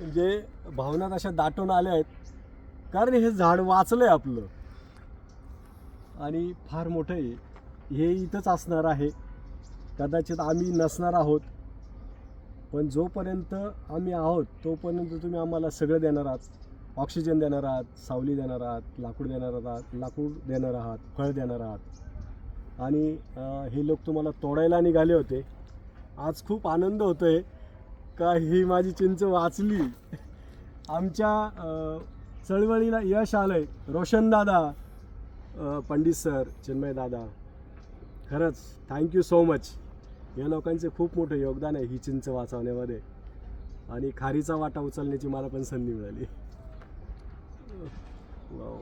म्हणजे भावना अशा दाटून आल्या आहेत, कारण हे झाड वाचलंय आपलं आणि फार मोठं आहे. हे इथंच असणार आहे, कदाचित आम्ही नसणार आहोत, पण जोपर्यंत आम्ही आहोत तोपर्यंत तुम्ही आम्हाला सगळं देणार आहात. ऑक्सिजन देणार आहात, सावली देणार आहात, लाकूड देणार आहात, फळ देणार आहात. आणि हे लोक तुम्हाला तोडायला निघाले होते. आज खूप आनंद होतोय का ही माझी चिंच वाचली. आमच्या चळवळीला यश आलंय. रोशन दादा, पंडित सर, चिन्मय दादा, खरंच थँक्यू सो मच. या लोकांचे खूप मोठं योगदान आहे ही चिंच वाचवण्यामध्ये, आणि खारीचा वाटा उचलण्याची मला पण संधी मिळाली. वाव.